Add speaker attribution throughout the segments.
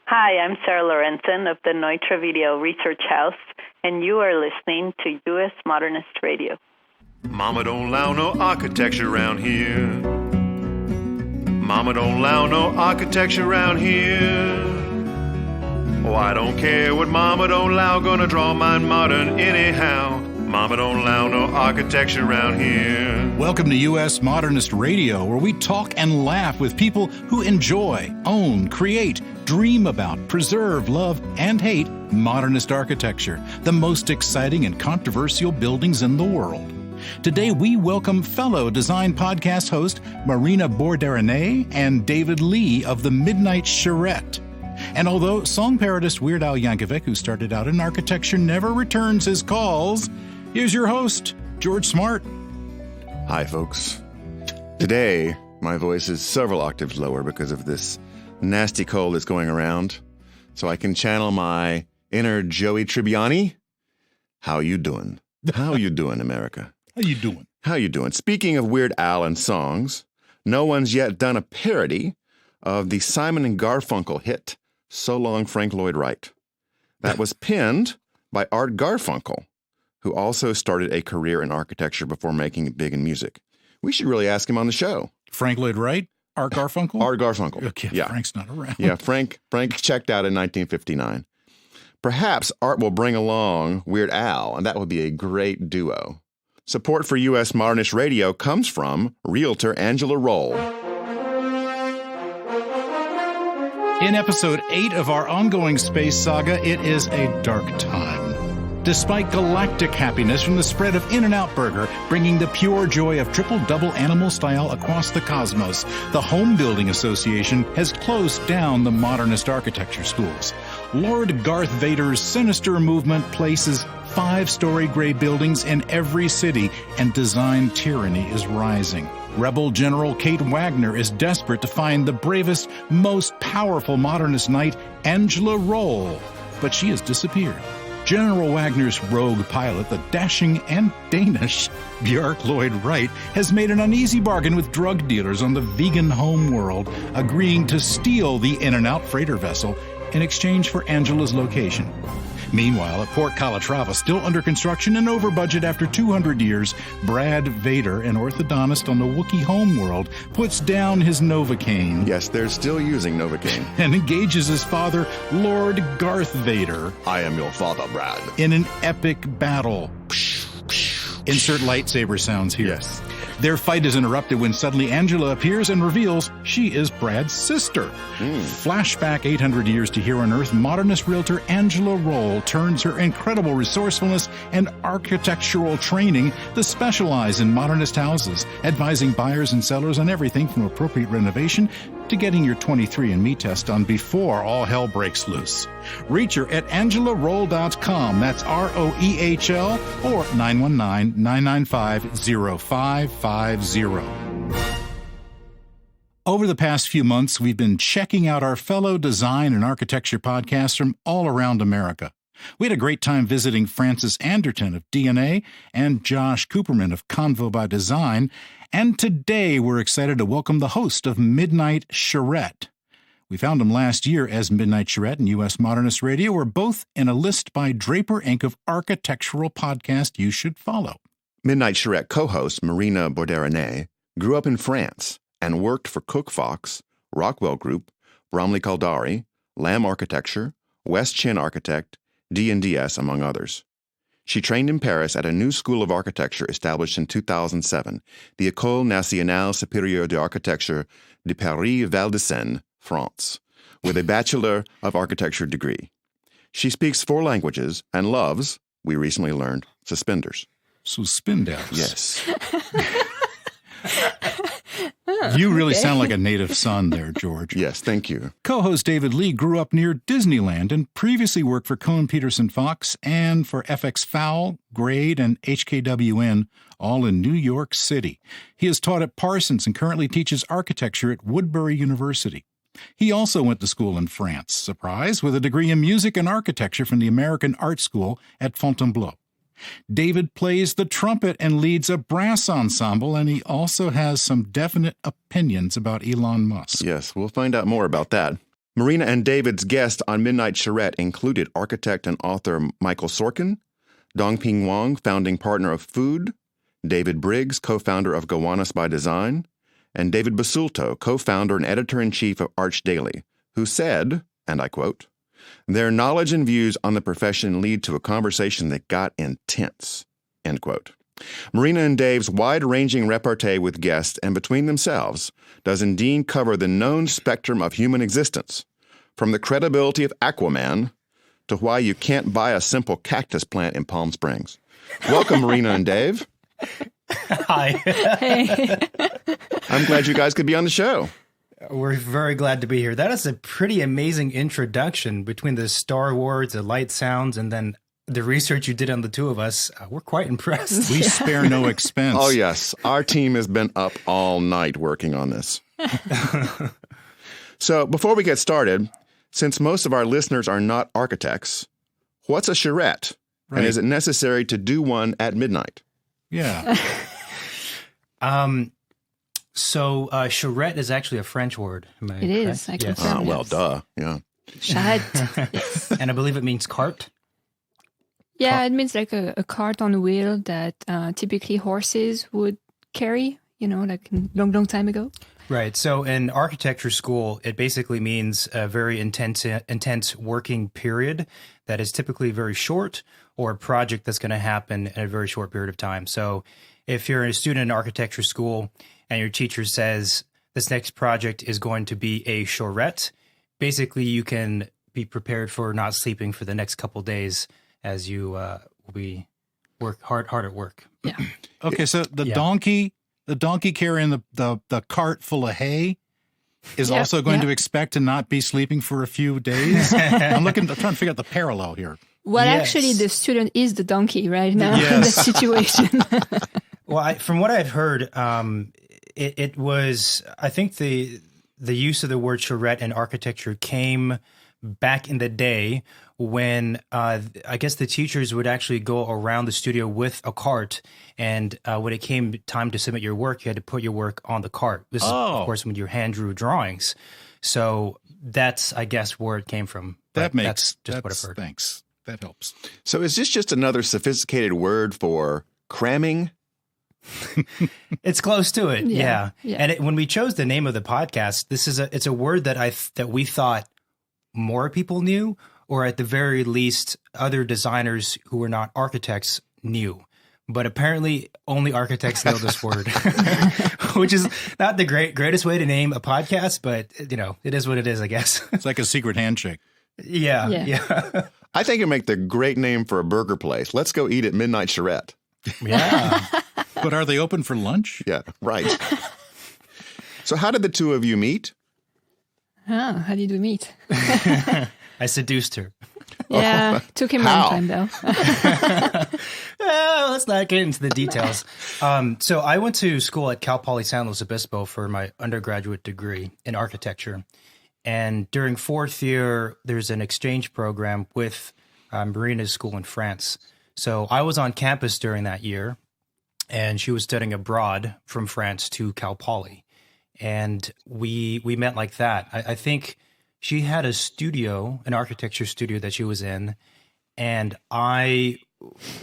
Speaker 1: Hi, I'm Sarah Lorenzen of the Neutra Video Research House, and you are listening to U.S. Modernist Radio.
Speaker 2: Mama don't allow no architecture around here. Mama don't allow no architecture around here. Oh, I don't care what Mama don't allow, gonna draw mine modern anyhow. Mama don't allow no architecture around here.
Speaker 3: Welcome to U.S. Modernist Radio, where we talk and laugh with people who enjoy, own, create, dream about, preserve, love, and hate modernist architecture, the most exciting and controversial buildings in the world. Today, we welcome fellow design podcast host Marina Bourderonnet and David Lee of the Midnight Charrette. And although song parodist Weird Al Yankovic, who started out in architecture, never returns his calls, here's your host, George Smart.
Speaker 4: Hi, folks. Today, my voice is several octaves lower because of this nasty cold that's going around, so I can channel my inner Joey Tribbiani. How you doing? How you doing, America?
Speaker 3: How you doing?
Speaker 4: How you doing? Speaking of Weird Al and songs, no one's yet done a parody of the Simon and Garfunkel hit, So Long, Frank Lloyd Wright. That was penned by Art Garfunkel, who also started a career in architecture before making it big in music. We should really ask him on the show.
Speaker 3: Frank Lloyd Wright? Art Garfunkel?
Speaker 4: Art Garfunkel.
Speaker 3: Okay,
Speaker 4: yeah.
Speaker 3: Frank's not around.
Speaker 4: Yeah, Frank checked out in 1959. Perhaps Art will bring along Weird Al, and that would be a great duo. Support for U.S. Modernist Radio comes from Realtor Angela Roll.
Speaker 3: In episode 8 of our ongoing space saga, it is a dark time. Despite galactic happiness from the spread of In-N-Out Burger, bringing the pure joy of triple-double animal style across the cosmos, the Home Building Association has closed down the modernist architecture schools. Lord Darth Vader's sinister movement places 5-story gray buildings in every city, and design tyranny is rising. Rebel General Kate Wagner is desperate to find the bravest, most powerful modernist knight, Angela Roll, but she has disappeared. General Wagner's rogue pilot, the dashing and Danish Bjarke Lloyd Wright, has made an uneasy bargain with drug dealers on the vegan home world, agreeing to steal the In-N-Out freighter vessel in exchange for Angela's location. Meanwhile, at Port Calatrava, still under construction and over budget after 200 years, Brad Vader, an orthodontist on the Wookiee homeworld, puts down his Novocaine.
Speaker 4: Yes, they're still using Novocaine.
Speaker 3: And engages his father, Lord Darth Vader.
Speaker 4: I am your father, Brad.
Speaker 3: In an epic battle. Insert lightsaber sounds here.
Speaker 4: Yes.
Speaker 3: Their fight is interrupted when suddenly Angela appears and reveals she is Brad's sister. Flashback 800 years to here on Earth, modernist realtor Angela Roll turns her incredible resourcefulness and architectural training to specialize in modernist houses, advising buyers and sellers on everything from appropriate renovation to getting your 23andMe test done before all hell breaks loose. Reach her at angelaroll.com. That's ROEHL or 919-995-0550. Over the past few months, we've been checking out our fellow design and architecture podcasts from all around America. We had a great time visiting Francis Anderton of DNA and Josh Cooperman of Convo by Design, and today we're excited to welcome the host of Midnight Charrette. We found him last year as Midnight Charrette and U.S. Modernist Radio were both in a list by Draper Inc. of architectural podcasts you should follow.
Speaker 4: Midnight Charrette co-host Marina Bourderonnet grew up in France and worked for Cook Fox, Rockwell Group, Bromley Caldari, Lamb Architecture, West Chin Architect, D&DS, among others. She trained in Paris at a new school of architecture established in 2007, the Ecole Nationale Superieure d'Architecture de Paris Val de Seine, France, with a Bachelor of Architecture degree. She speaks 4 languages and loves, we recently learned, suspenders.
Speaker 3: Suspenders.
Speaker 4: Yes.
Speaker 3: You really sound like a native son there, George.
Speaker 4: Yes, thank you.
Speaker 3: Co-host David Lee grew up near Disneyland and previously worked for Cohen Peterson Fox and for FX Fowl, Grade, and HKWN, all in New York City. He has taught at Parsons and currently teaches architecture at Woodbury University. He also went to school in France, surprise, with a degree in music and architecture from the American Art School at Fontainebleau. David plays the trumpet and leads a brass ensemble, and he also has some definite opinions about Elon Musk.
Speaker 4: Yes, we'll find out more about that. Marina and David's guests on Midnight Charrette included architect and author Michael Sorkin, Dongping Wang, founding partner of Food, David Briggs, co-founder of Gowanus by Design, and David Basulto, co-founder and editor-in-chief of Arch Daily, who said, and I quote, "Their knowledge and views on the profession lead to a conversation that got intense," end quote. Marina and Dave's wide-ranging repartee with guests and between themselves does indeed cover the known spectrum of human existence, from the credibility of Aquaman to why you can't buy a simple cactus plant in Palm Springs. Welcome, Marina and Dave.
Speaker 5: Hi.
Speaker 6: Hey.
Speaker 4: I'm glad you guys could be on the show.
Speaker 5: We're very glad to be here. That is a pretty amazing introduction between the Star Wars, the light sounds, and then the research you did on the two of us. We're quite impressed.
Speaker 3: We spare no expense.
Speaker 4: Oh, yes. Our team has been up all night working on this. So before we get started, since most of our listeners are not architects, what's a charrette?
Speaker 3: Right.
Speaker 4: And is it necessary to do one at midnight?
Speaker 3: Yeah.
Speaker 5: So charrette is actually a French word. Am I
Speaker 6: It is.
Speaker 5: correct?
Speaker 6: I
Speaker 5: Yes.
Speaker 6: confirm.
Speaker 4: Well,
Speaker 6: yes.
Speaker 4: duh. Yeah.
Speaker 6: Charrette. Yes.
Speaker 5: And I believe it means cart.
Speaker 6: Yeah, it means like a cart on a wheel that typically horses would carry, like a long, long time ago.
Speaker 5: Right. So in architecture school, it basically means a very intense working period that is typically very short, or a project that's going to happen in a very short period of time. So if you're a student in architecture school and your teacher says this next project is going to be a charrette, basically you can be prepared for not sleeping for the next couple days as you will be hard at work.
Speaker 6: Yeah.
Speaker 3: Okay, so the
Speaker 5: Yeah.
Speaker 3: donkey carrying the cart full of hay is
Speaker 6: Yeah,
Speaker 3: also going
Speaker 6: yeah.
Speaker 3: to expect to not be sleeping for a few days. I'm trying to figure out the parallel here.
Speaker 6: Well,
Speaker 5: Yes.
Speaker 6: actually, the student is the donkey right now in
Speaker 3: Yes.
Speaker 6: that situation.
Speaker 5: Well, from what I've heard, it was, I think the use of the word charrette in architecture came back in the day when I guess the teachers would actually go around the studio with a cart, and when it came time to submit your work, you had to put your work on the cart. This is,
Speaker 3: Oh.
Speaker 5: of course, when you hand drew drawings. So that's, I guess, where it came from.
Speaker 3: That
Speaker 5: But that's just what I've heard.
Speaker 3: Thanks. That helps.
Speaker 4: So is this just another sophisticated word for cramming?
Speaker 5: It's close to it,
Speaker 6: Yeah,
Speaker 5: yeah.
Speaker 6: yeah.
Speaker 5: And when we chose the name of the podcast, it's a word that we thought more people knew, or at the very least, other designers who were not architects knew. But apparently, only architects know this word, which is not the greatest way to name a podcast, but it is what it is, I guess.
Speaker 3: It's like a secret handshake.
Speaker 5: Yeah.
Speaker 4: I think it'd make the great name for a burger place. Let's go eat at Midnight Charrette.
Speaker 3: But are they open for lunch?
Speaker 4: Yeah, right. So how did the two of you meet?
Speaker 6: How did we meet?
Speaker 5: I seduced her.
Speaker 6: Yeah, took him a
Speaker 4: How?
Speaker 6: long time, though.
Speaker 5: Let's not get into the details. So I went to school at Cal Poly San Luis Obispo for my undergraduate degree in architecture. And during fourth year, there's an exchange program with Marina's school in France. So I was on campus during that year, and she was studying abroad from France to Cal Poly. And we met like that. I think she had a studio, an architecture studio that she was in, and I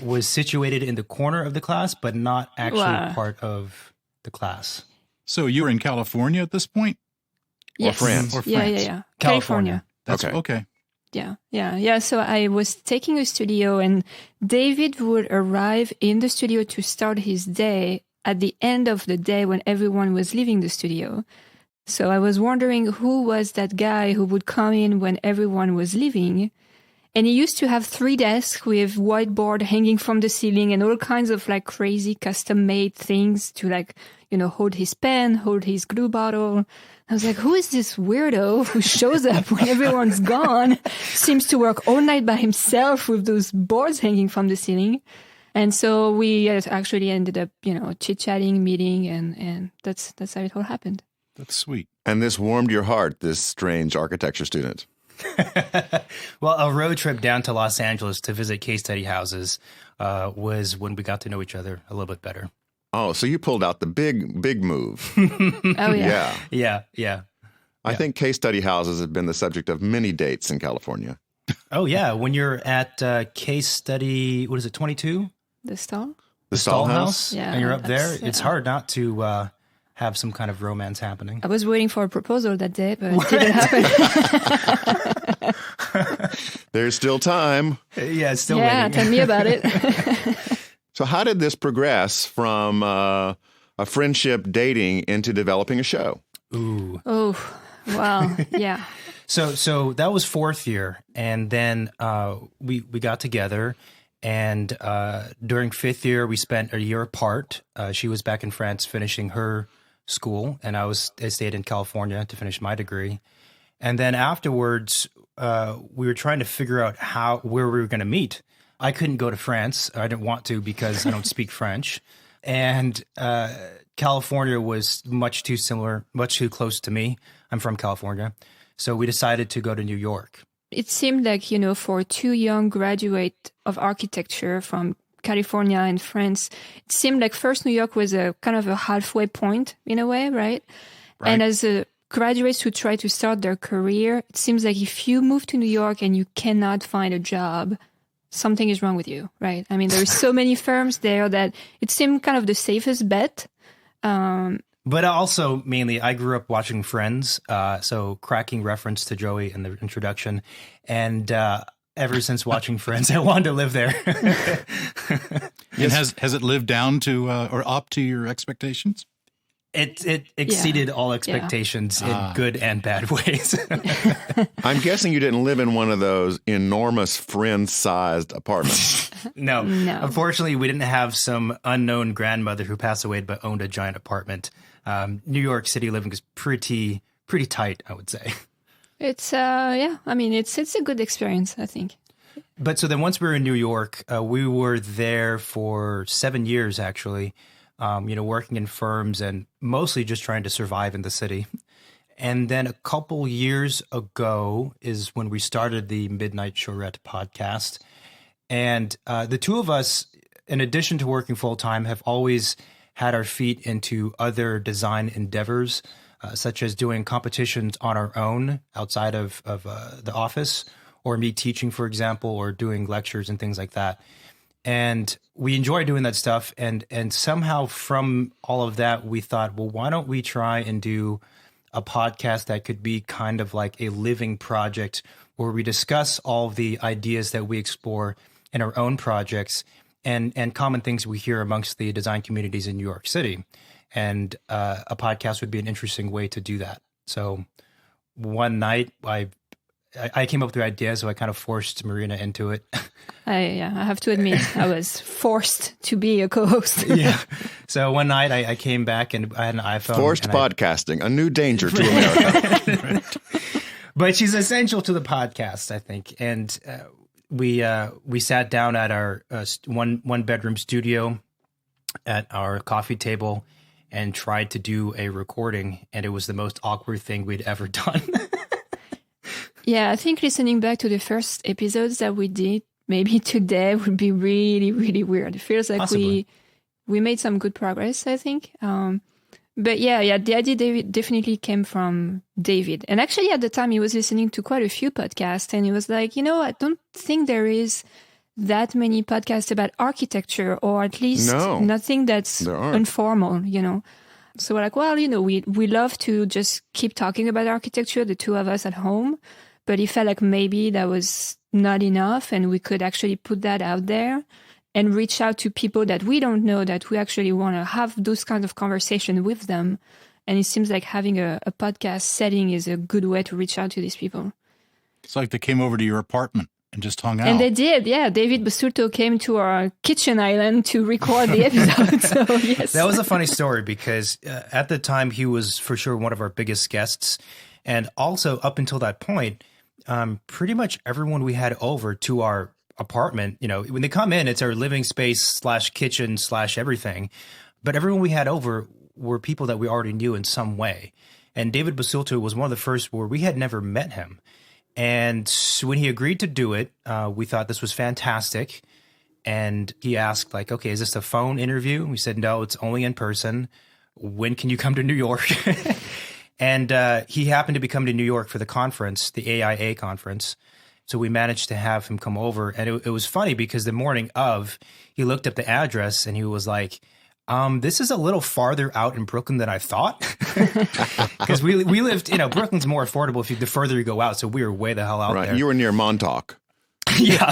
Speaker 5: was situated in the corner of the class, but not actually
Speaker 6: Wow.
Speaker 5: part of the class.
Speaker 3: So you were in California at this point?
Speaker 6: Yes.
Speaker 4: France.
Speaker 3: Or
Speaker 6: Yeah,
Speaker 3: France.
Speaker 6: yeah.
Speaker 5: California.
Speaker 3: That's
Speaker 4: Okay.
Speaker 3: okay.
Speaker 6: Yeah. So I was taking a studio, and David would arrive in the studio to start his day at the end of the day when everyone was leaving the studio. So I was wondering who was that guy who would come in when everyone was leaving. And he used to have 3 desks with whiteboard hanging from the ceiling and all kinds of like crazy custom made things to hold his pen, hold his glue bottle. I was like, who is this weirdo who shows up when everyone's gone, seems to work all night by himself with those boards hanging from the ceiling? And so we actually ended up, chit-chatting, meeting, and that's how it all happened.
Speaker 3: That's sweet.
Speaker 4: And this warmed your heart, this strange architecture student.
Speaker 5: Well, a road trip down to Los Angeles to visit case study houses was when we got to know each other a little bit better.
Speaker 4: Oh, so you pulled out the big move.
Speaker 6: Oh, yeah.
Speaker 4: Yeah.
Speaker 5: Yeah.
Speaker 4: I think case study houses have been the subject of many dates in California.
Speaker 5: Oh, yeah. When you're at case study, what is it, 22?
Speaker 6: The stall?
Speaker 4: The Stall House?
Speaker 6: Yeah,
Speaker 5: and you're up there.
Speaker 6: yeah.
Speaker 5: It's hard not to have some kind of romance happening.
Speaker 6: I was waiting for a proposal that day, but it didn't happen.
Speaker 4: There's still time.
Speaker 5: Yeah, it's still
Speaker 6: Yeah,
Speaker 5: waiting.
Speaker 6: tell me about it.
Speaker 4: So how did this progress from a friendship dating into developing a show?
Speaker 5: Ooh.
Speaker 6: Oh, wow. Yeah.
Speaker 5: So that was fourth year, and then we got together, and during fifth year we spent a year apart. She was back in France finishing her school, and I stayed in California to finish my degree. And then afterwards, we were trying to figure out where we were going to meet. I couldn't go to France. I didn't want to because I don't speak French, and California was much too similar, much too close to me. I'm from California. So we decided to go to New York.
Speaker 6: It seemed like, for two young graduates of architecture from California and France, it seemed like first New York was a kind of a halfway point in a way, right? And as graduates who try to start their career, it seems like if you move to New York and you cannot find a job, something is wrong with you, right? I mean, there's so many firms there that it seemed kind of the safest bet.
Speaker 5: But also, mainly, I grew up watching Friends, so cracking reference to Joey in the introduction. And ever since watching Friends, I wanted to live there.
Speaker 3: And has it lived down to or up to your expectations?
Speaker 5: It exceeded all expectations in good and bad ways.
Speaker 4: I'm guessing you didn't live in one of those enormous friend-sized apartments.
Speaker 5: No. Unfortunately, we didn't have some unknown grandmother who passed away but owned a giant apartment. New York City living is pretty tight, I would say.
Speaker 6: It's, it's a good experience, I think.
Speaker 5: But so then once we were in New York, we were there for 7 years, actually, working in firms and mostly just trying to survive in the city. And then a couple years ago is when we started the Midnight Charrette podcast. And the two of us, in addition to working full-time, have always had our feet into other design endeavors, such as doing competitions on our own outside of the office, or me teaching, for example, or doing lectures and things like that. And we enjoy doing that stuff. And somehow from all of that, we thought, well, why don't we try and do a podcast that could be kind of like a living project where we discuss all of the ideas that we explore in our own projects and common things we hear amongst the design communities in New York City. And a podcast would be an interesting way to do that. So one night I came up with the idea, so I kind of forced Marina into it.
Speaker 6: I have to admit, I was forced to be a co-host.
Speaker 5: Yeah. So one night I came back and I had an iPhone.
Speaker 4: Forced podcasting, a new danger to America.
Speaker 5: But she's essential to the podcast, I think. And we sat down at our one bedroom studio at our coffee table and tried to do a recording, and it was the most awkward thing we'd ever done.
Speaker 6: Yeah, I think listening back to the first episodes that we did, maybe today would be really, really weird. It feels like we made some good progress, I think. But yeah, the idea definitely came from David. And actually at the time he was listening to quite a few podcasts and he was like, I don't think there is that many podcasts about architecture, or at least nothing that's informal, So we're like, well, we love to just keep talking about architecture, the two of us at home. But it felt like maybe that was not enough and we could actually put that out there and reach out to people that we don't know, that we actually want to have those kinds of conversations with them. And it seems like having a podcast setting is a good way to reach out to these people.
Speaker 3: It's like they came over to your apartment and just hung out.
Speaker 6: And they did, yeah. David Basulto came to our kitchen island to record the episode. So, yes.
Speaker 5: That was a funny story because at the time he was for sure one of our biggest guests. And also up until that point, pretty much everyone we had over to our apartment, when they come in, it's our living space / kitchen / everything. But everyone we had over were people that we already knew in some way. And David Basulto was one of the first where we had never met him. And when he agreed to do it, we thought this was fantastic. And he asked, like, okay, is this a phone interview? We said, no, it's only in person. When can you come to New York? And he happened to be coming to New York for the conference, the AIA conference. So we managed to have him come over. And it was funny because the morning of, he looked up the address and he was like, this is a little farther out in Brooklyn than I thought. Because we lived, Brooklyn's more affordable the further you go out. So we were way the hell out there.
Speaker 4: You were near Montauk.
Speaker 5: Yeah.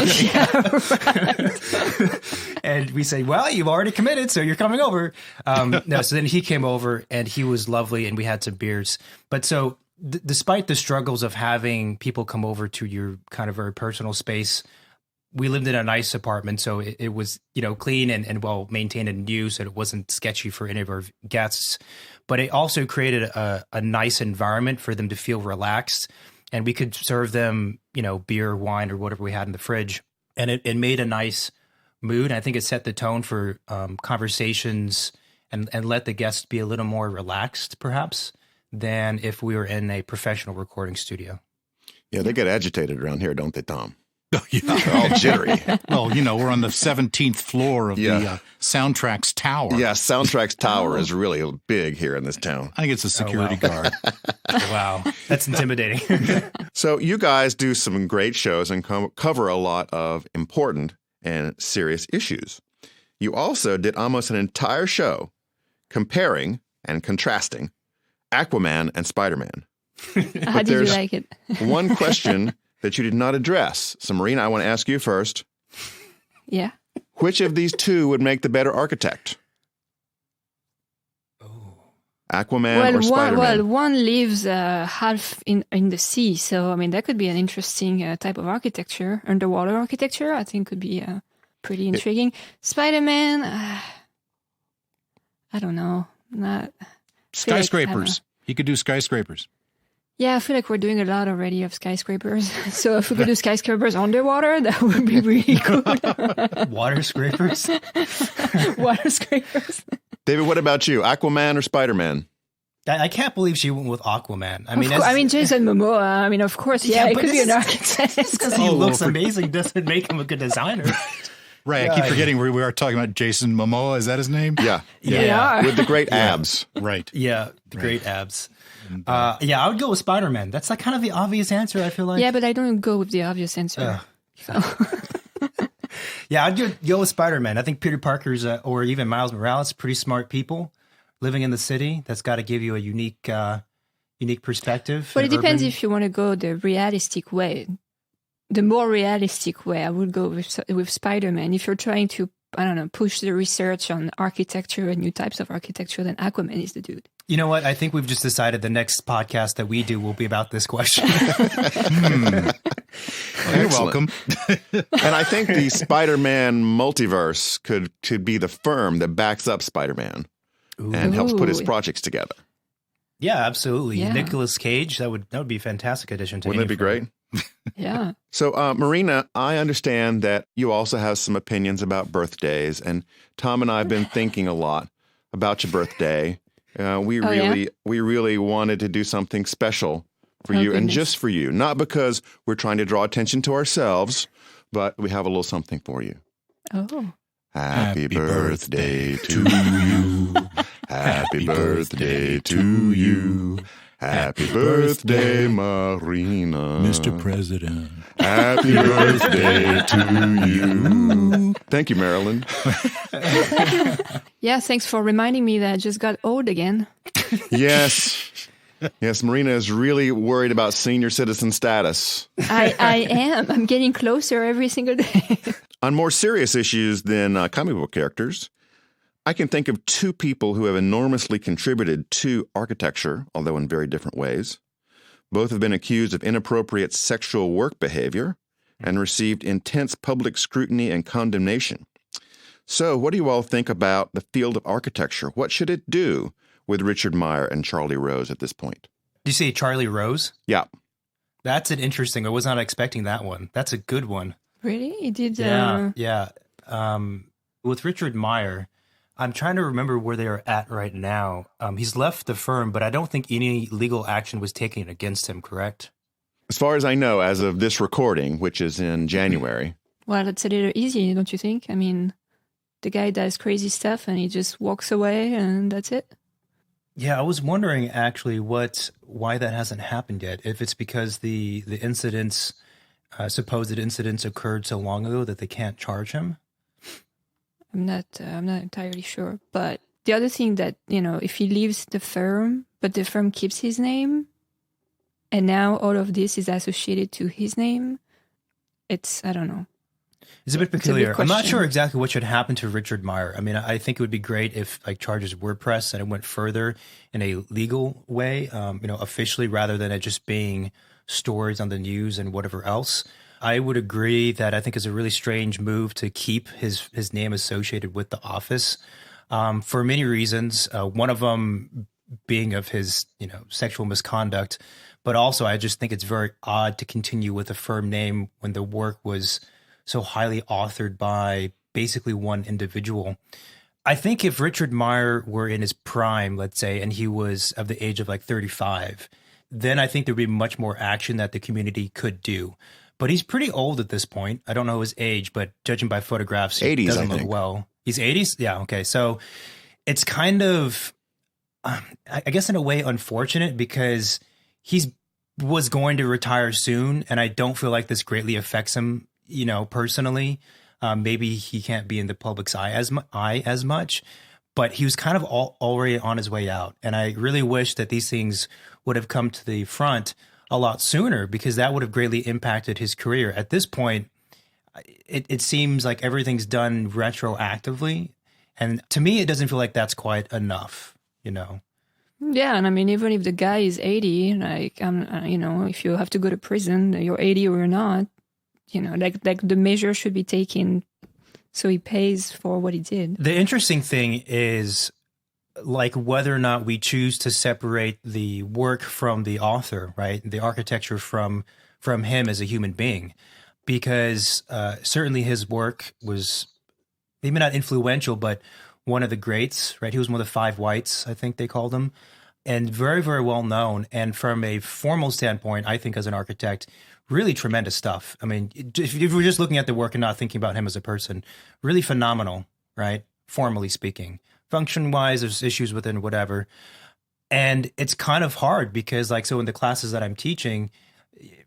Speaker 5: And we say, well, you've already committed, so you're coming over. So then he came over and he was lovely and we had some beers. But so despite the struggles of having people come over to your kind of very personal space, we lived in a nice apartment, so it was, clean and well maintained and new, so it wasn't sketchy for any of our guests. But it also created a nice environment for them to feel relaxed, and we could serve them, beer, wine, or whatever we had in the fridge, and it made a nice mood. I think it set the tone for conversations and let the guests be a little more relaxed, perhaps, than if we were in a professional recording studio.
Speaker 4: Yeah, they get agitated around here, don't they, Tom?
Speaker 3: Oh, yeah.
Speaker 4: They're all jittery.
Speaker 3: Well, we're on the 17th floor of the Soundtracks Tower.
Speaker 4: Yeah, Soundtracks Tower is really big here in this town.
Speaker 3: I think it's a security guard.
Speaker 5: Wow, that's intimidating.
Speaker 4: So you guys do some great shows and cover a lot of important and serious issues. You also did almost an entire show comparing and contrasting Aquaman and Spider-Man.
Speaker 6: How did you like it?
Speaker 4: One question that you did not address. So, Marina, I want to ask you first.
Speaker 6: Yeah.
Speaker 4: Which of these two would make the better architect? Aquaman or Spider-Man?
Speaker 6: Well, one lives half in the sea, so that could be an interesting type of architecture. Underwater architecture, I think, could be pretty intriguing. Spider-Man, I don't know.
Speaker 3: Skyscrapers. He could do skyscrapers.
Speaker 6: Yeah, I feel like we're doing a lot already of skyscrapers. So if we could do skyscrapers underwater, that would be really cool.
Speaker 5: Water scrapers?
Speaker 6: Water scrapers.
Speaker 4: David, what about you? Aquaman or Spider-Man?
Speaker 5: I can't believe she went with Aquaman.
Speaker 6: Jason Momoa. Of course, it could be an architect.
Speaker 5: Because he looks amazing doesn't make him a good designer.
Speaker 3: Right, I keep forgetting we are talking about Jason Momoa. Is that his name?
Speaker 4: Yeah. With the great abs.
Speaker 3: Right.
Speaker 5: Yeah, the great abs. I would go with Spider-Man. That's like kind of the obvious answer, I feel like.
Speaker 6: Yeah, but I don't go with the obvious answer.
Speaker 5: Yeah, I'd go with Spider-Man. I think Peter Parker's or even Miles Morales, pretty smart people living in the city. That's got to give you a unique perspective.
Speaker 6: But it depends if you want to go the realistic way. The more realistic way, I would go with Spider-Man. If you're trying to, push the research on architecture and new types of architecture, then Aquaman is the dude.
Speaker 5: You know what? I think we've just decided the next podcast that we do will be about this question.
Speaker 3: You're welcome.
Speaker 4: And I think the Spider-Man multiverse could be the firm that backs up Spider-Man and helps put his projects together.
Speaker 5: Yeah, absolutely.
Speaker 6: Yeah.
Speaker 5: Nicolas Cage, that would be a fantastic addition to
Speaker 4: Wouldn't it be great?
Speaker 6: Yeah.
Speaker 4: So, Marina, I understand that you also have some opinions about birthdays, and Tom and I have been thinking a lot about your birthday. We really wanted to do something special for you, and just for you, not because we're trying to draw attention to ourselves, but we have a little something for you.
Speaker 6: Oh.
Speaker 4: Happy birthday to you. Happy birthday to you. Happy birthday, Marina.
Speaker 3: Mr. President.
Speaker 4: Happy birthday to you. Thank you, Marilyn.
Speaker 6: Yeah, thanks for reminding me that I just got old again.
Speaker 4: Yes, Marina is really worried about senior citizen status.
Speaker 6: I am. I'm getting closer every single day.
Speaker 4: On more serious issues than comic book characters, I can think of two people who have enormously contributed to architecture, although in very different ways. Both have been accused of inappropriate sexual work behavior and received intense public scrutiny and condemnation. So, what do you all think about the field of architecture? What should it do with Richard Meyer and Charlie Rose at this point?
Speaker 5: Did you say Charlie Rose?
Speaker 4: Yeah.
Speaker 5: That's an interesting. I was not expecting that one. That's a good one.
Speaker 6: Really? He did?
Speaker 5: Yeah. With Richard Meyer, I'm trying to remember where they are at right now. He's left the firm, but I don't think any legal action was taken against him, correct?
Speaker 4: As far as I know, as of this recording, which is in January.
Speaker 6: Well, that's a little easy, don't you think? The guy does crazy stuff and he just walks away and that's it.
Speaker 5: Yeah, I was wondering actually why that hasn't happened yet. If it's because the incidents, supposed incidents occurred so long ago that they can't charge him.
Speaker 6: I'm not entirely sure. But the other thing that, if he leaves the firm, but the firm keeps his name, and now all of this is associated to his name, I don't know.
Speaker 5: It's a bit peculiar. I'm not
Speaker 6: question.
Speaker 5: sure exactly what should happen to Richard Meyer. I mean, I think it would be great if charges were pressed and it went further in a legal way, officially, rather than it just being stories on the news and whatever else. I would agree that I think it's a really strange move to keep his name associated with the office for many reasons. One of them being of his, sexual misconduct, but also I just think it's very odd to continue with a firm name when the work was so highly authored by basically one individual. I think if Richard Meyer were in his prime, let's say, and he was of the age of 35, then I think there'd be much more action that the community could do. But he's pretty old at this point. I don't know his age, but judging by photographs, he
Speaker 4: 80s,
Speaker 5: doesn't
Speaker 4: I
Speaker 5: look
Speaker 4: think.
Speaker 5: well. He's 80s? Yeah, okay. So it's kind of, I guess in a way, unfortunate because he was going to retire soon, and I don't feel like this greatly affects him, personally. Maybe he can't be in the public's eye as much, but he was kind of already on his way out. And I really wish that these things would have come to the front a lot sooner, because that would have greatly impacted his career. At this point, it seems like everything's done retroactively. And to me, it doesn't feel like that's quite enough,
Speaker 6: Yeah, and I mean, even if the guy is 80, if you have to go to prison, you're 80 or you're not, like the measure should be taken so he pays for what he did.
Speaker 5: The interesting thing is whether or not we choose to separate the work from the author, right? The architecture from him as a human being, because certainly his work was maybe not influential, but one of the greats, right? He was one of the 5 whites, I think they called him, and very, very well known. And from a formal standpoint, I think as an architect, really tremendous stuff. I mean, if we're just looking at the work and not thinking about him as a person, really phenomenal, right? Formally speaking. Function-wise, there's issues within whatever. And it's kind of hard because so in the classes that I'm teaching,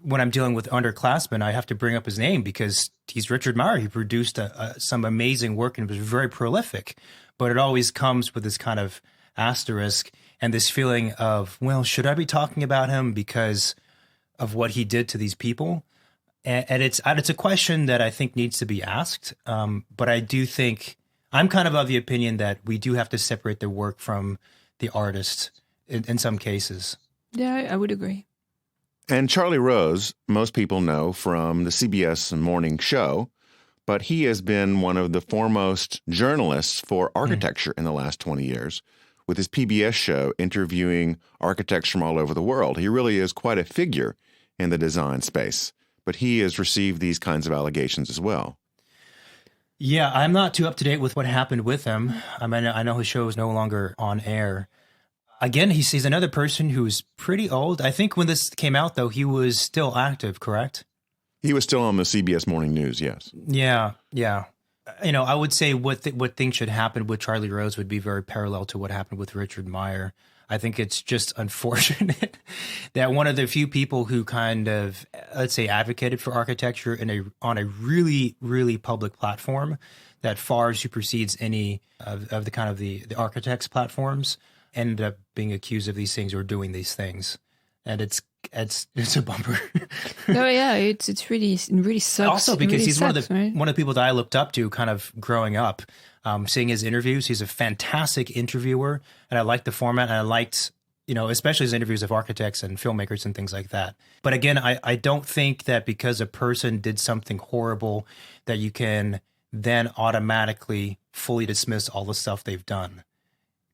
Speaker 5: when I'm dealing with underclassmen, I have to bring up his name because he's Richard Meyer. He produced some amazing work and was very prolific. But it always comes with this kind of asterisk and this feeling of, well, should I be talking about him because of what he did to these people? And it's a question that I think needs to be asked. But I do think I'm kind of the opinion that we do have to separate the work from the artist in some cases.
Speaker 6: Yeah, I would agree.
Speaker 4: And Charlie Rose, most people know from the CBS morning show, but he has been one of the foremost journalists for architecture in the last 20 years, with his PBS show interviewing architects from all over the world. He really is quite a figure in the design space, but he has received these kinds of allegations as well.
Speaker 5: Yeah, I'm not too up to date with what happened with him. I mean, I know his show is no longer on air. Again, he's another person who's pretty old. I think when this came out, though, he was still active, correct?
Speaker 4: He was still on the CBS Morning News, yes.
Speaker 5: Yeah. I would say what things should happen with Charlie Rose would be very parallel to what happened with Richard Meyer. I think it's just unfortunate that one of the few people who kind of, let's say, advocated for architecture on a really, really public platform that far supersedes any of the kind of the architects' platforms ended up being accused of these things or doing these things. And it's a bummer.
Speaker 6: No, yeah, it really sucks.
Speaker 5: Also because
Speaker 6: really
Speaker 5: he's
Speaker 6: sucks, right?
Speaker 5: one of the people that I looked up to kind of growing up, seeing his interviews. He's a fantastic interviewer, and I liked the format, and I liked, especially his interviews of architects and filmmakers and things like that. But again, I don't think that because a person did something horrible that you can then automatically fully dismiss all the stuff they've done.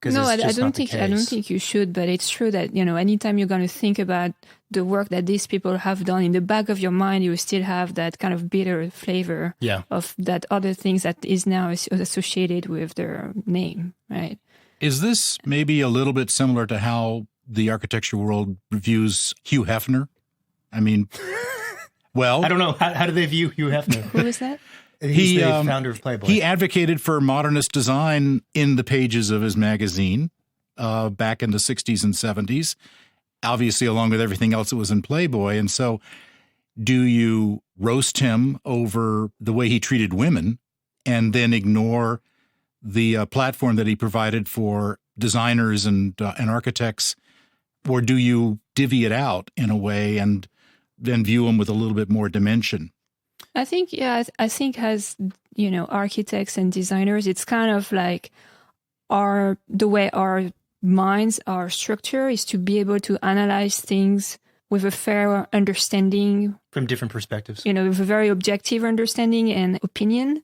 Speaker 6: No, I don't think you should, but it's true that, anytime you're going to think about the work that these people have done, in the back of your mind, you still have that kind of bitter flavor of that other things that is now associated with their name, right?
Speaker 3: Is this maybe a little bit similar to how the architecture world views Hugh Hefner? I mean, well...
Speaker 5: I don't know. How do they view Hugh Hefner?
Speaker 6: Who is that?
Speaker 5: He's the founder of Playboy.
Speaker 3: He advocated for modernist design in the pages of his magazine. back in the 60s and 70s, obviously along with everything else that was in Playboy. And so do you roast him over the way he treated women and then ignore the platform that he provided for designers and architects? Or do you divvy it out in a way and then view him with a little bit more dimension?
Speaker 6: I think as, architects and designers, it's kind of like the way our minds are structured is to be able to analyze things with a fair understanding. From different perspectives. With a very objective understanding and opinion.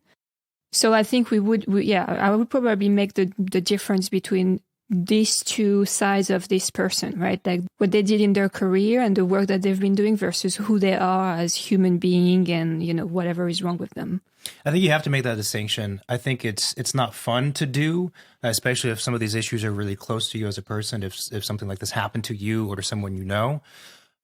Speaker 6: So I think I would probably make the difference between these two sides of this person, right? Like what they did in their career and the work that they've been doing versus who they are as human being and, whatever is wrong with them.
Speaker 5: I think you have to make that distinction. I think it's not fun to do, especially if some of these issues are really close to you as a person, if something like this happened to you or to someone you know.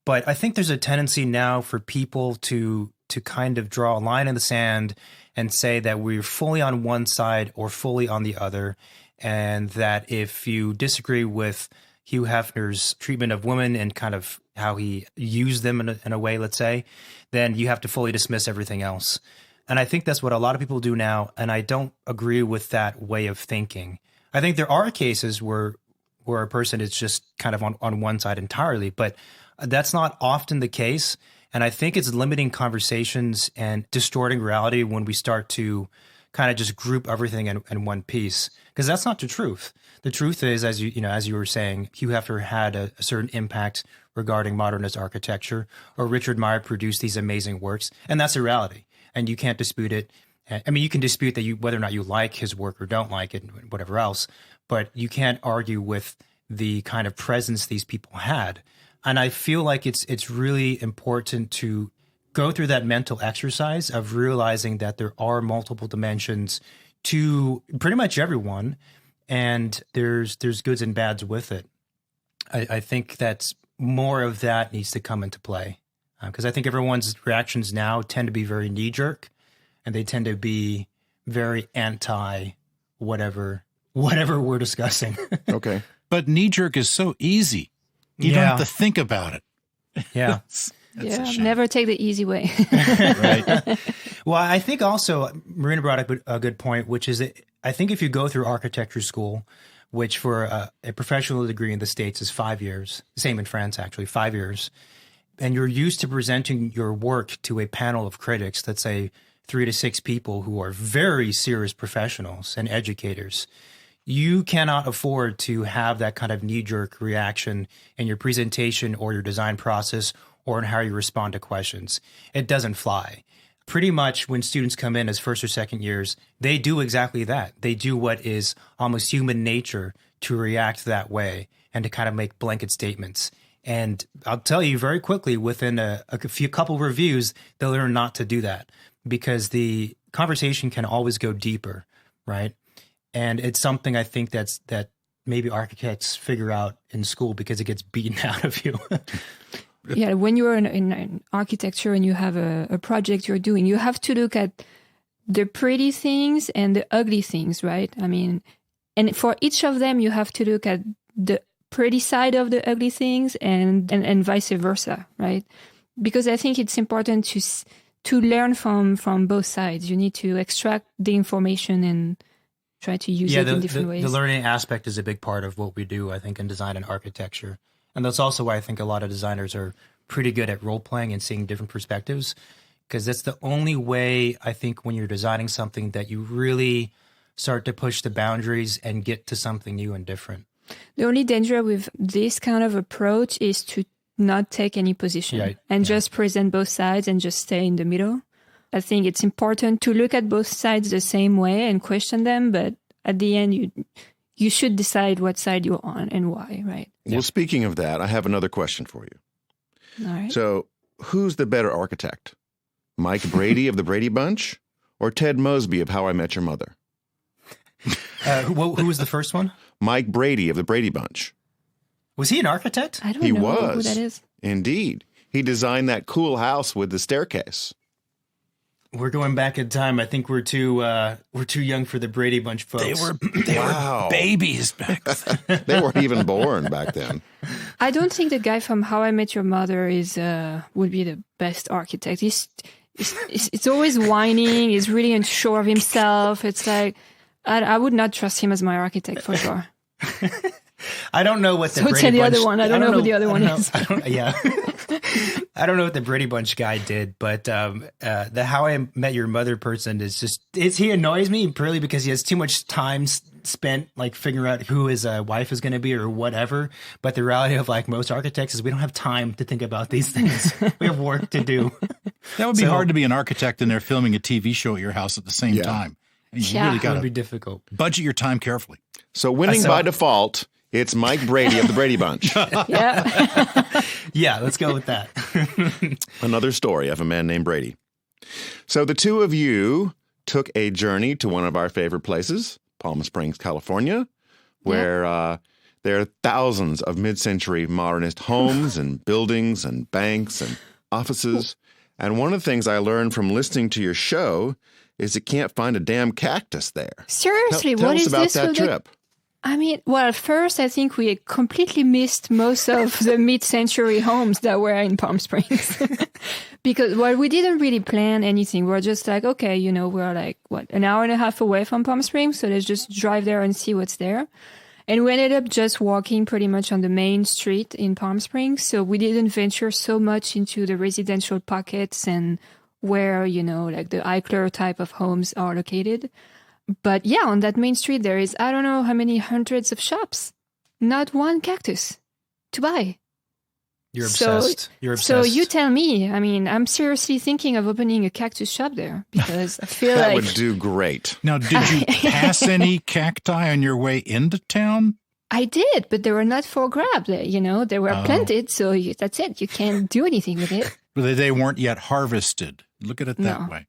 Speaker 5: But I think there's a tendency now for people to kind of draw a line in the sand and say that we're fully on one side or fully on the other. And that if you disagree with Hugh Hefner's treatment of women and kind of how he used them in a way, let's say, then you have to fully dismiss everything else. And I think that's what a lot of people do now. And I don't agree with that way of thinking. I think there are cases where a person is just kind of on one side entirely, but that's not often the case. And I think it's limiting conversations and distorting reality when we start to kind of just group everything in one piece, because that's not the truth. The truth is, as you were saying, Hugh Hefner had a certain impact regarding modernist architecture, or Richard Meyer produced these amazing works, and that's a reality, and you can't dispute it. I mean, you can dispute that whether or not you like his work or don't like it, and whatever else, but you can't argue with the kind of presence these people had. And I feel like it's really important to go through that mental exercise of realizing that there are multiple dimensions to pretty much everyone, and there's goods and bads with it. I think that's more of that needs to come into play, because I think everyone's reactions now tend to be very knee-jerk, and they tend to be very anti whatever we're discussing.
Speaker 3: Okay. But knee-jerk is so easy. You don't have to think about it.
Speaker 5: Yeah.
Speaker 6: That's never take the easy way.
Speaker 5: Right. Well, I think also Marina brought up a good point, which is that I think if you go through architecture school, which for a professional degree in the States is 5 years, same in France, actually, 5 years, and you're used to presenting your work to a panel of critics, let's say 3 to 6 people who are very serious professionals and educators, you cannot afford to have that kind of knee-jerk reaction in your presentation or your design process or in how you respond to questions. It doesn't fly. Pretty much when students come in as first or second years, they do exactly that. They do what is almost human nature to react that way and to kind of make blanket statements. And I'll tell you very quickly, within a couple reviews, they'll learn not to do that, because the conversation can always go deeper, right? And it's something I think that maybe architects figure out in school because it gets beaten out of you.
Speaker 6: Yeah, when you're in architecture and you have a project you're doing, you have to look at the pretty things and the ugly things, right? I mean, and for each of them, you have to look at the pretty side of the ugly things and vice versa, right? Because I think it's important to learn from both sides. You need to extract the information and try to use it in different ways.
Speaker 5: The learning aspect is a big part of what we do, I think, in design and architecture. And that's also why I think a lot of designers are pretty good at role-playing and seeing different perspectives, because that's the only way, I think, when you're designing something that you really start to push the boundaries and get to something new and different.
Speaker 6: The only danger with this kind of approach is to not take any position just present both sides and just stay in the middle. I think it's important to look at both sides the same way and question them, but at the end, you should decide what side you're on and why, right?
Speaker 4: Well, speaking of that, I have another question for you.
Speaker 6: All right.
Speaker 4: So, who's the better architect? Mike Brady of the Brady Bunch or Ted Mosby of How I Met Your Mother?
Speaker 5: Who was the first one?
Speaker 4: Mike Brady of the Brady Bunch.
Speaker 5: Was he an architect?
Speaker 6: I don't know who that is.
Speaker 4: Indeed. He designed that cool house with the staircase.
Speaker 5: We're going back in time. I think we're too young for the Brady Bunch folks.
Speaker 3: They were babies back then.
Speaker 4: They weren't even born back then.
Speaker 6: I don't think the guy from How I Met Your Mother would be the best architect. It's always whining. He's really unsure of himself. It's like I would not trust him as my architect for sure.
Speaker 5: I don't know what the Brady
Speaker 6: Bunch. The other one. I don't know who the other one is.
Speaker 5: I don't know what the Brady Bunch guy did, but the How I Met Your Mother person he annoys me purely because he has too much time spent like figuring out who his wife is going to be or whatever. But the reality of like most architects is we don't have time to think about these things. We have work to do.
Speaker 3: That would be hard to be an architect and they're filming a TV show at your house at the same time. You really got to
Speaker 5: be difficult.
Speaker 3: Budget your time carefully.
Speaker 4: So winning by default, it's Mike Brady of the Brady Bunch.
Speaker 5: Yeah, let's go with that.
Speaker 4: Another story of a man named Brady. So the two of you took a journey to one of our favorite places, Palm Springs, California, where there are thousands of mid-century modernist homes and buildings and banks and offices. And one of the things I learned from listening to your show is you can't find a damn cactus there.
Speaker 6: Seriously,
Speaker 4: tell
Speaker 6: what
Speaker 4: us
Speaker 6: is
Speaker 4: about
Speaker 6: this
Speaker 4: that trip.
Speaker 6: I mean, well, first, I think we completely missed most of the mid-century homes that were in Palm Springs. Because, well, we didn't really plan anything. We're just like, okay, we're like, an hour and a half away from Palm Springs, so let's just drive there and see what's there. And we ended up just walking pretty much on the main street in Palm Springs, so we didn't venture so much into the residential pockets and where, like the Eichler type of homes are located. But yeah, on that main street, there is, I don't know how many hundreds of shops. Not one cactus to buy.
Speaker 5: You're obsessed. You're obsessed.
Speaker 6: So you tell me. I mean, I'm seriously thinking of opening a cactus shop there because I feel
Speaker 4: that would do great.
Speaker 3: Now, did you pass any cacti on your way into town?
Speaker 6: I did, but they were not for grab. They were planted, so that's it. You can't do anything with it.
Speaker 3: But they weren't yet harvested. Look at it that way.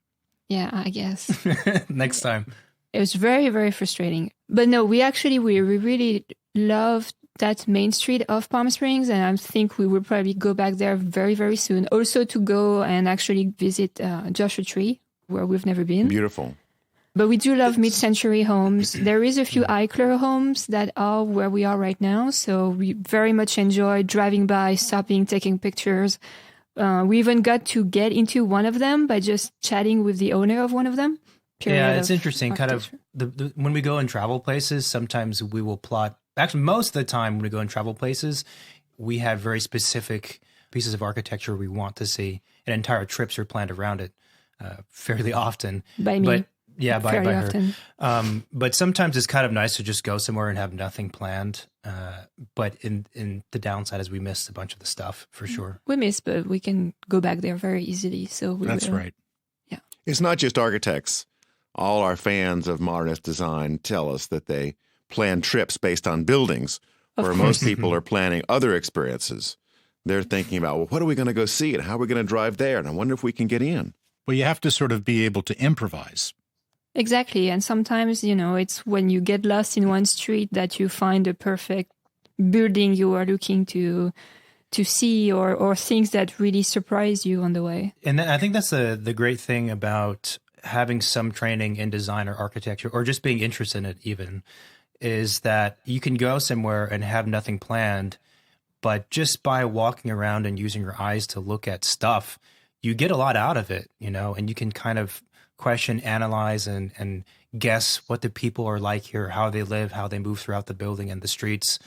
Speaker 6: Yeah, I guess.
Speaker 5: Next time.
Speaker 6: It was very, very frustrating. But no, we really loved that main street of Palm Springs, and I think we will probably go back there very, very soon. Also to go and actually visit Joshua Tree, where we've never been.
Speaker 4: Beautiful.
Speaker 6: But we do love mid-century homes. There is a few Eichler homes that are where we are right now, so we very much enjoy driving by, stopping, taking pictures. We even got to get into one of them by just chatting with the owner of one of them.
Speaker 5: Yeah, it's interesting. Kind of when we go and travel places, sometimes we will plot. Actually, most of the time when we go and travel places, we have very specific pieces of architecture we want to see, and entire trips are planned around it fairly often.
Speaker 6: By me.
Speaker 5: But yeah, by her.
Speaker 6: Often.
Speaker 5: But sometimes it's kind of nice to just go somewhere and have nothing planned. But in the downside is we miss a bunch of the stuff for sure.
Speaker 6: We miss, but we can go back there very easily. So
Speaker 3: that's right.
Speaker 6: Yeah,
Speaker 4: it's not just architects. All our fans of modernist design tell us that they plan trips based on buildings, where most people are planning other experiences. They're thinking about, well, what are we going to go see and how are we going to drive there? And I wonder if we can get in.
Speaker 3: Well, you have to sort of be able to improvise.
Speaker 6: Exactly. And sometimes, it's when you get lost in one street that you find the perfect building you are looking to see or things that really surprise you on the way.
Speaker 5: And I think that's the great thing about having some training in design or architecture, or just being interested in it even, is that you can go somewhere and have nothing planned, but just by walking around and using your eyes to look at stuff, you get a lot out of it, and you can kind of question, analyze, and guess what the people are like here, how they live, how they move throughout the building and the streets.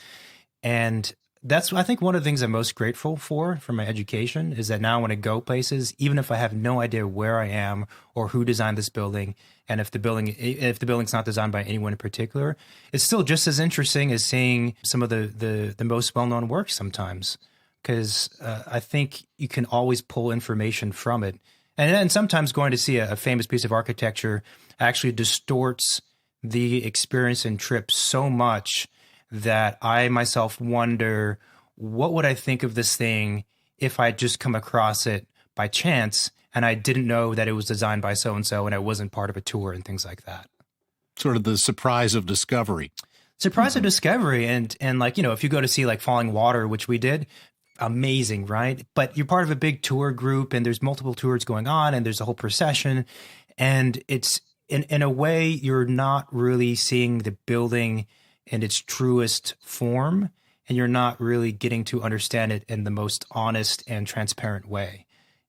Speaker 5: And that's, I think, one of the things I'm most grateful for my education is that now when I go places, even if I have no idea where I am or who designed this building, and if the building's not designed by anyone in particular, it's still just as interesting as seeing some of the most well-known works sometimes, because I think you can always pull information from it. And then sometimes going to see a famous piece of architecture actually distorts the experience and trip so much that I myself wonder, what would I think of this thing if I just come across it by chance and I didn't know that it was designed by so-and-so and I wasn't part of a tour and things like that.
Speaker 3: Sort of the surprise of discovery.
Speaker 5: Surprise of discovery. And like, if you go to see like Falling Water, which we did, amazing, right? But you're part of a big tour group and there's multiple tours going on and there's a whole procession. And it's in a way, you're not really seeing the building in its truest form. And you're not really getting to understand it in the most honest and transparent way.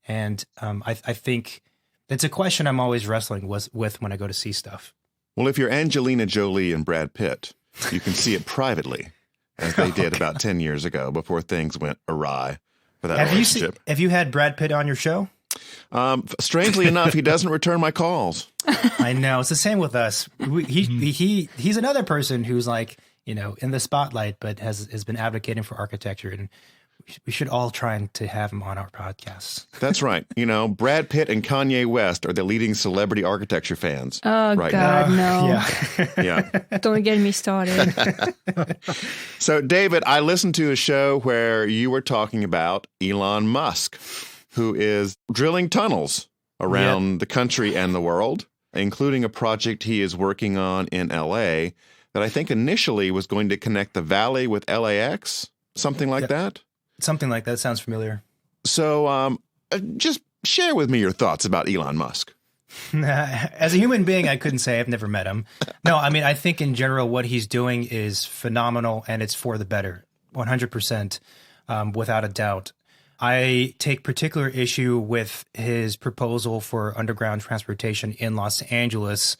Speaker 5: And I think that's a question I'm always wrestling with when I go to see stuff.
Speaker 4: Well, if you're Angelina Jolie and Brad Pitt, you can see it privately, as they did about 10 years ago before things went awry for that relationship.
Speaker 5: Have you had Brad Pitt on your show?
Speaker 4: Strangely enough, he doesn't return my calls.
Speaker 5: I know. It's the same with us. He's another person who's like, in the spotlight, but has been advocating for architecture. And we should all try to have him on our podcast.
Speaker 4: That's right. Brad Pitt and Kanye West are the leading celebrity architecture fans.
Speaker 6: Oh,
Speaker 4: right
Speaker 6: God,
Speaker 4: now.
Speaker 6: no.
Speaker 4: Yeah.
Speaker 6: Don't get me started.
Speaker 4: So, David, I listened to a show where you were talking about Elon Musk, who is drilling tunnels around the country and the world, including a project he is working on in L.A., that I think initially was going to connect the valley with LAX, something like that.
Speaker 5: Something like that sounds familiar.
Speaker 4: So just share with me your thoughts about Elon Musk.
Speaker 5: As a human being, I couldn't say I've never met him. No, I mean, I think in general what he's doing is phenomenal and it's for the better, 100%, without a doubt. I take particular issue with his proposal for underground transportation in Los Angeles.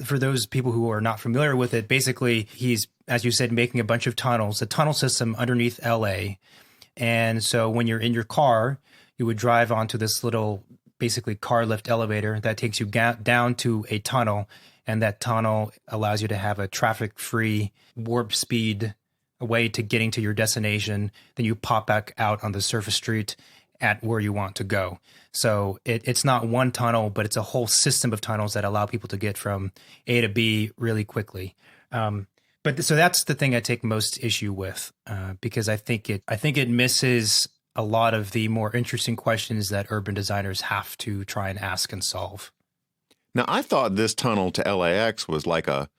Speaker 5: For those people who are not familiar with it, basically he's, as you said, making a bunch of tunnels, a tunnel system underneath LA. And so when you're in your car, you would drive onto this little, basically car lift elevator that takes you down to a tunnel. And that tunnel allows you to have a traffic-free warp speed way to getting to your destination. Then you pop back out on the surface street at where you want to go. So it's not one tunnel, but it's a whole system of tunnels that allow people to get from A to B really quickly. But so that's the thing I take most issue with, because I think it misses a lot of the more interesting questions that urban designers have to try and ask and solve.
Speaker 4: Now, I thought this tunnel to LAX was like a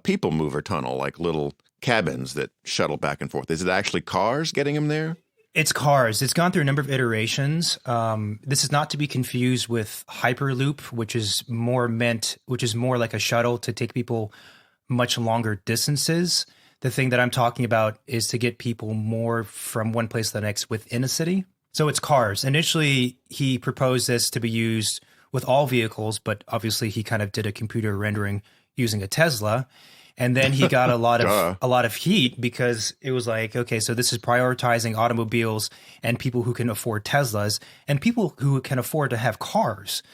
Speaker 4: people mover tunnel, like little cabins that shuttle back and forth. Is it actually cars getting them there?
Speaker 5: It's cars. It's gone through a number of iterations. This is not to be confused with Hyperloop, which is more like a shuttle to take people much longer distances. The thing that I'm talking about is to get people more from one place to the next within a city. So it's cars. Initially, he proposed this to be used with all vehicles, but obviously he kind of did a computer rendering using a Tesla. And then he got a lot of heat because it was like, okay, so this is prioritizing automobiles and people who can afford Teslas and people who can afford to have cars.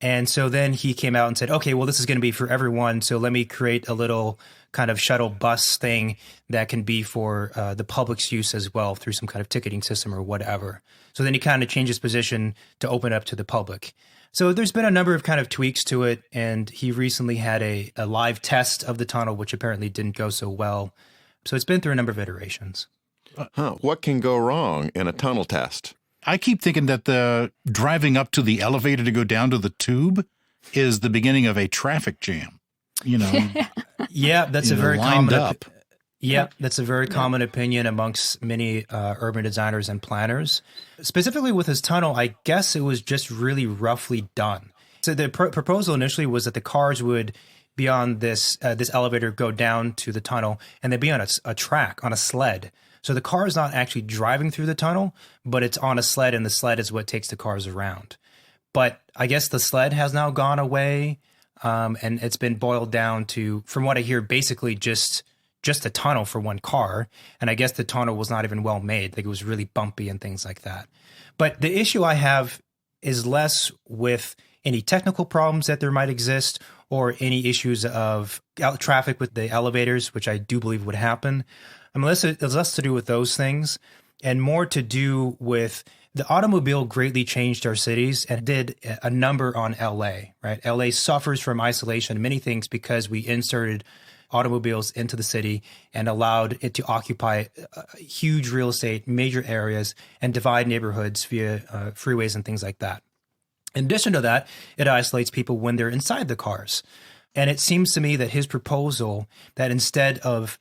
Speaker 5: And so then he came out and said, okay, well, this is going to be for everyone. So let me create a little kind of shuttle bus thing that can be for the public's use as well through some kind of ticketing system or whatever. So then he kind of changed his position to open up to the public. So there's been a number of kind of tweaks to it, and he recently had a live test of the tunnel, which apparently didn't go so well. So it's been through a number of iterations.
Speaker 4: What can go wrong in a tunnel test?
Speaker 3: I keep thinking that the driving up to the elevator to go down to the tube is the beginning of a traffic jam.
Speaker 5: Yeah, that's a very common. Yeah, that's a very common opinion amongst many urban designers and planners. Specifically with his tunnel, I guess it was just really roughly done. So the proposal initially was that the cars would be on this elevator, go down to the tunnel, and they'd be on a track, on a sled. So the car is not actually driving through the tunnel, but it's on a sled, and the sled is what takes the cars around. But I guess the sled has now gone away, and it's been boiled down to, from what I hear, basically just a tunnel for one car. And I guess the tunnel was not even well made. Like it was really bumpy and things like that. But the issue I have is less with any technical problems that there might exist or any issues of traffic with the elevators, which I do believe would happen. I mean, it's less to do with those things and more to do with the automobile greatly changed our cities and did a number on LA, right? LA suffers from isolation and many things because we inserted automobiles into the city and allowed it to occupy huge real estate, major areas, and divide neighborhoods via freeways and things like that. In addition to that, it isolates people when they're inside the cars. And it seems to me that his proposal that instead of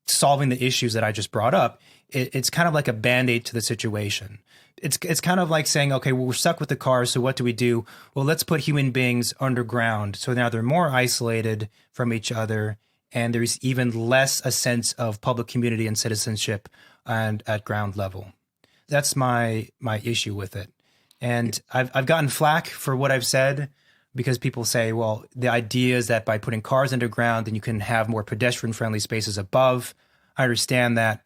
Speaker 5: solving the issues that I just brought up, it's kind of like a Band-Aid to the situation. It's kind of like saying, okay, well, we're stuck with the cars, so what do we do? Well, let's put human beings underground. So now they're more isolated from each other, and there's even less a sense of public community and citizenship and at ground level. That's my issue with it. And I've gotten flack for what I've said, because people say, well, the idea is that by putting cars underground, then you can have more pedestrian-friendly spaces above. I understand that.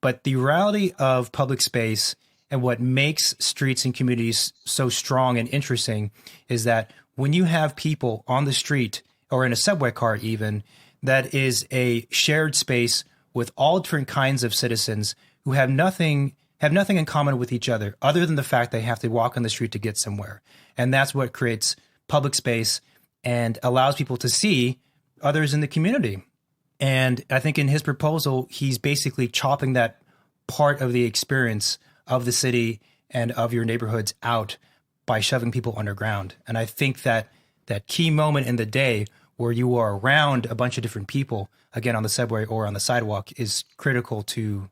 Speaker 5: But the reality of public space and what makes streets and communities so strong and interesting is that when you have people on the street or in a subway car even, that is a shared space with all different kinds of citizens who have nothing in common with each other than the fact they have to walk on the street to get somewhere. And that's what creates public space and allows people to see others in the community. And I think in his proposal, he's basically chopping that part of the experience of the city and of your neighborhoods out by shoving people underground. And I think that key moment in the day where you are around a bunch of different people, again, on the subway or on the sidewalk, is critical to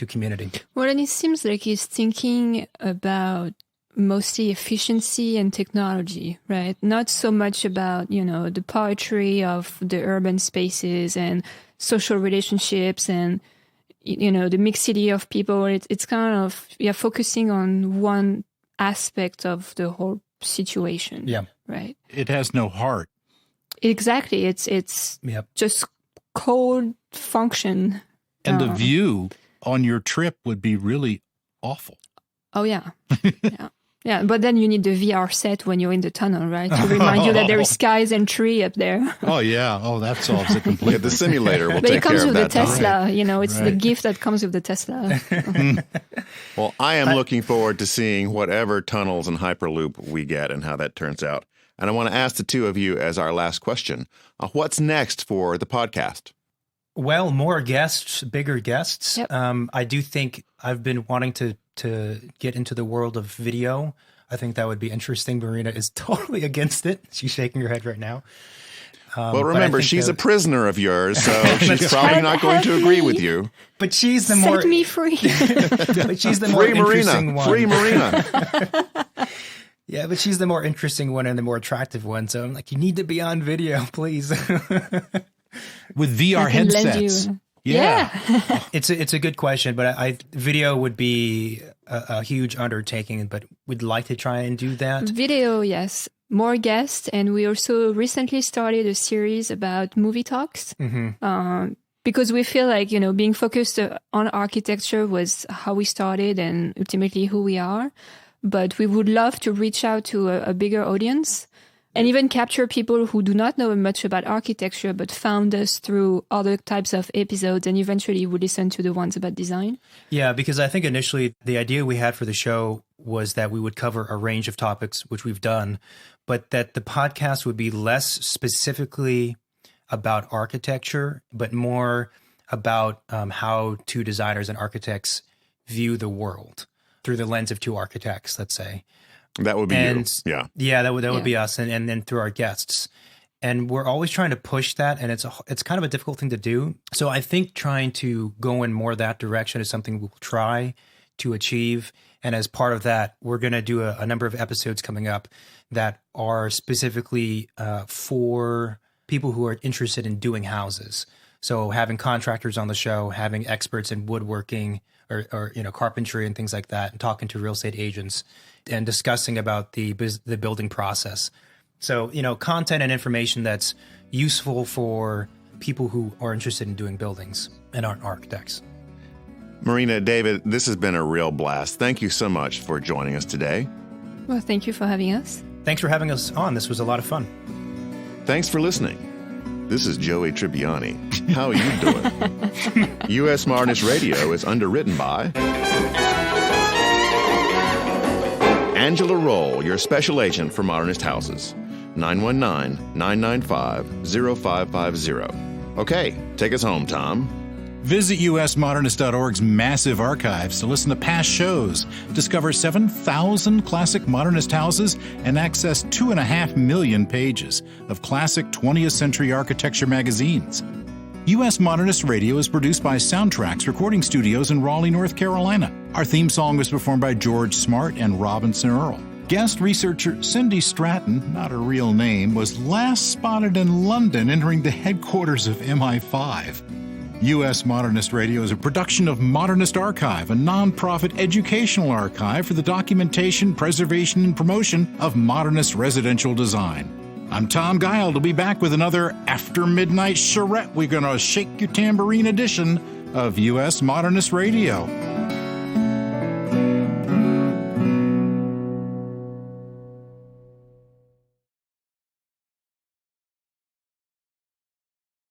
Speaker 5: community.
Speaker 6: Well, and it seems like he's thinking about mostly efficiency and technology, right? Not so much about, the poetry of the urban spaces and social relationships and, the mixity of people. It's kind of, focusing on one aspect of the whole situation.
Speaker 5: Yeah.
Speaker 6: Right.
Speaker 3: It has no heart.
Speaker 6: Exactly. It's just cold function.
Speaker 3: And the view on your trip would be really awful.
Speaker 6: Oh, yeah. Yeah. Yeah, but then you need the VR set when you're in the tunnel, right? To remind you that there is skies and tree up there.
Speaker 3: Oh, yeah. Oh, that solves it completely.
Speaker 4: Yeah, the simulator will take care of that.
Speaker 6: But it comes with the Tesla.
Speaker 4: Right.
Speaker 6: It's the gift that comes with the Tesla.
Speaker 4: Well, I am looking forward to seeing whatever tunnels and Hyperloop we get and how that turns out. And I want to ask the two of you as our last question, what's next for the podcast?
Speaker 5: Well, more guests, bigger guests.
Speaker 6: Yep.
Speaker 5: I do think I've been wanting to get into the world of video. I think that would be interesting. Marina is totally against it. She's shaking her head right now.
Speaker 4: Well, remember, she's a prisoner of yours, so she's probably not going to agree with you.
Speaker 5: But she's the more...
Speaker 6: Set me free.
Speaker 5: But she's the more interesting one.
Speaker 4: Free Marina.
Speaker 5: Yeah, but she's the more interesting one and the more attractive one. So I'm like, you need to be on video, please.
Speaker 3: With VR headsets. Yeah.
Speaker 5: It's a good question, but video would be a huge undertaking, but we'd like to try and do that. Video,
Speaker 6: yes. More guests. And we also recently started a series about movie talks. Mm-hmm. Because we feel like, being focused on architecture was how we started and ultimately who we are. But we would love to reach out to a bigger audience and even capture people who do not know much about architecture, but found us through other types of episodes, and eventually would listen to the ones about design.
Speaker 5: Yeah, because I think initially the idea we had for the show was that we would cover a range of topics, which we've done, but that the podcast would be less specifically about architecture, but more about how two designers and architects view the world through the lens of two architects, let's say.
Speaker 4: That would be you. Yeah.
Speaker 5: Yeah, that would be us, and then through our guests. And we're always trying to push that, and it's kind of a difficult thing to do. So I think trying to go in more that direction is something we'll try to achieve. And as part of that, we're going to do a number of episodes coming up that are specifically for people who are interested in doing houses. So having contractors on the show, having experts in woodworking or carpentry and things like that, and talking to real estate agents and discussing about the building process. So, content and information that's useful for people who are interested in doing buildings and aren't architects.
Speaker 4: Marina, David, this has been a real blast. Thank you so much for joining us today.
Speaker 6: Well, thank you for having us.
Speaker 5: Thanks for having us on. This was a lot of fun.
Speaker 4: Thanks for listening. This is Joey Tribbiani. How are you doing? U.S. Modernist Radio is underwritten by Angela Roll, your special agent for Modernist Houses. 919-995-0550. Okay, take us home, Tom.
Speaker 3: Visit usmodernist.org's massive archives to listen to past shows, discover 7,000 classic modernist houses, and access 2.5 million pages of classic 20th century architecture magazines. U.S. Modernist Radio is produced by Soundtracks Recording Studios in Raleigh, North Carolina. Our theme song was performed by George Smart and Robinson Earl. Guest researcher Cindy Stratton, not her real name, was last spotted in London entering the headquarters of MI5. U.S. Modernist Radio is a production of Modernist Archive, a nonprofit educational archive for the documentation, preservation, and promotion of modernist residential design. I'm Tom Guile. To be back with another After Midnight Charrette. We're going to shake your tambourine edition of U.S. Modernist Radio.